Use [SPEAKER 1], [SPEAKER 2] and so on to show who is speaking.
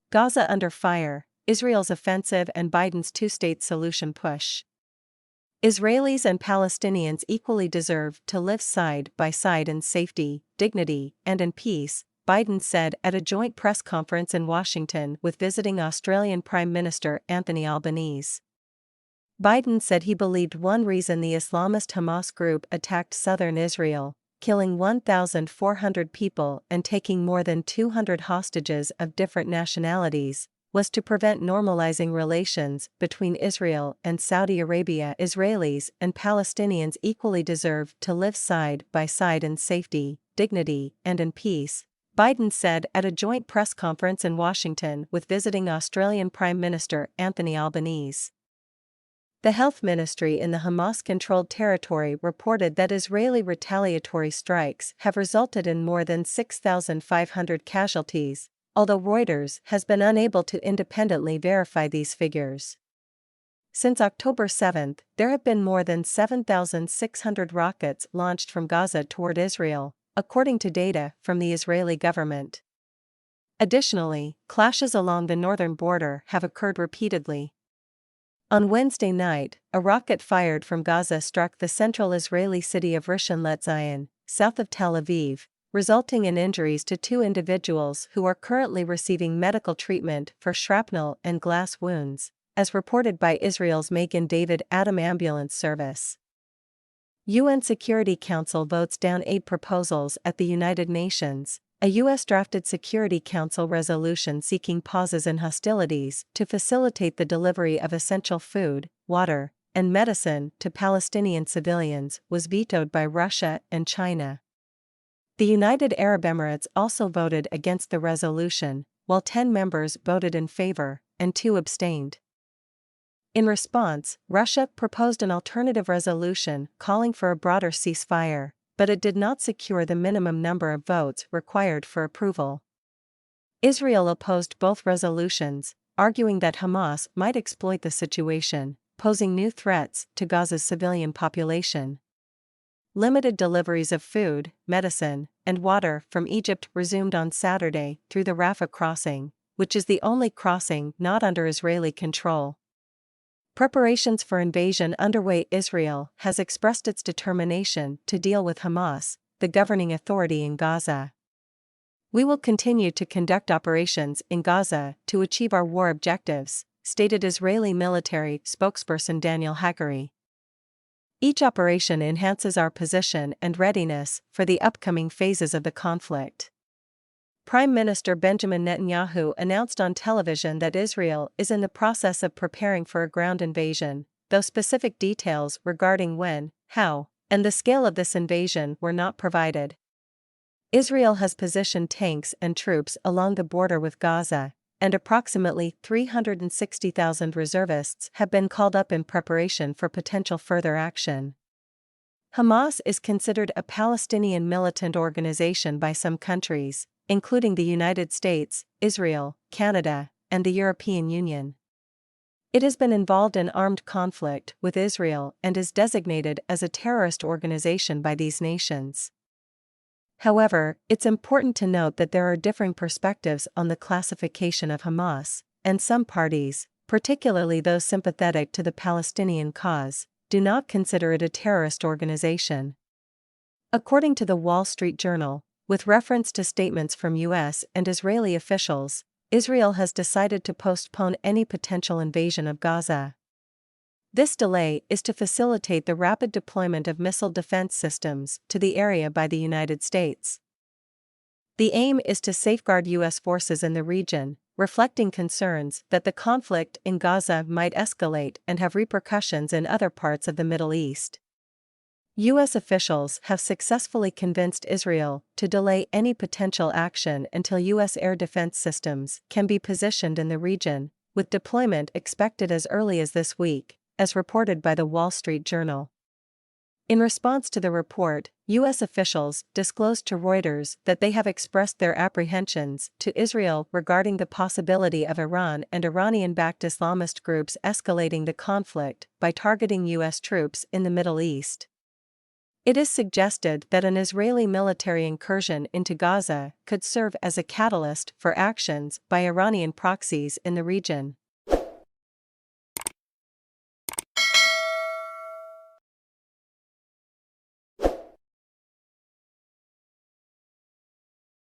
[SPEAKER 1] Gaza under fire, Israel's offensive and Biden's two-state solution push. Israelis and Palestinians equally deserve to live side by side in safety, dignity, and in peace, Biden said at a joint press conference in Washington with visiting Australian Prime Minister Anthony Albanese. Biden said he believed one reason the Islamist Hamas group attacked southern Israel, killing 1,400 people and taking more than 200 hostages of different nationalities, was to prevent normalizing relations between Israel and Saudi Arabia. Israelis and Palestinians equally deserve to live side by side in safety, dignity, and in peace, Biden said at a joint press conference in Washington with visiting Australian Prime Minister Anthony Albanese. The health ministry in the Hamas-controlled territory reported that Israeli retaliatory strikes have resulted in more than 6,500 casualties, although Reuters has been unable to independently verify these figures. Since October 7, there have been more than 7,600 rockets launched from Gaza toward Israel, according to data from the Israeli government. Additionally, clashes along the northern border have occurred repeatedly. On Wednesday night, a rocket fired from Gaza struck the central Israeli city of Rishon LeZion, south of Tel Aviv, resulting in injuries to 2 individuals who are currently receiving medical treatment for shrapnel and glass wounds, as reported by Israel's Magen David Adom Ambulance Service. UN Security Council votes down aid proposals at the United Nations. A U.S.-drafted Security Council resolution seeking pauses in hostilities to facilitate the delivery of essential food, water, and medicine to Palestinian civilians was vetoed by Russia and China. The United Arab Emirates also voted against the resolution, while 10 members voted in favor, and 2 abstained. In response, Russia proposed an alternative resolution calling for a broader ceasefire, but it did not secure the minimum number of votes required for approval. Israel opposed both resolutions, arguing that Hamas might exploit the situation, posing new threats to Gaza's civilian population. Limited deliveries of food, medicine, and water from Egypt resumed on Saturday through the Rafah crossing, which is the only crossing not under Israeli control. Preparations for invasion underway. Israel has expressed its determination to deal with Hamas, the governing authority in Gaza. "We will continue to conduct operations in Gaza to achieve our war objectives," stated Israeli military spokesperson Daniel Hagari. "Each operation enhances our position and readiness for the upcoming phases of the conflict." Prime Minister Benjamin Netanyahu announced on television that Israel is in the process of preparing for a ground invasion, though specific details regarding when, how, and the scale of this invasion were not provided. Israel has positioned tanks and troops along the border with Gaza, and approximately 360,000 reservists have been called up in preparation for potential further action. Hamas is considered a Palestinian militant organization by some countries, including the United States, Israel, Canada, and the European Union. It has been involved in armed conflict with Israel and is designated as a terrorist organization by these nations. However, it's important to note that there are differing perspectives on the classification of Hamas, and some parties, particularly those sympathetic to the Palestinian cause, do not consider it a terrorist organization. According to the Wall Street Journal, with reference to statements from U.S. and Israeli officials, Israel has decided to postpone any potential invasion of Gaza. This delay is to facilitate the rapid deployment of missile defense systems to the area by the United States. The aim is to safeguard U.S. forces in the region, reflecting concerns that the conflict in Gaza might escalate and have repercussions in other parts of the Middle East. U.S. officials have successfully convinced Israel to delay any potential action until U.S. air defense systems can be positioned in the region, with deployment expected as early as this week, as reported by the Wall Street Journal. In response to the report, U.S. officials disclosed to Reuters that they have expressed their apprehensions to Israel regarding the possibility of Iran and Iranian-backed Islamist groups escalating the conflict by targeting U.S. troops in the Middle East. It is suggested that an Israeli military incursion into Gaza could serve as a catalyst for actions by Iranian proxies in the region.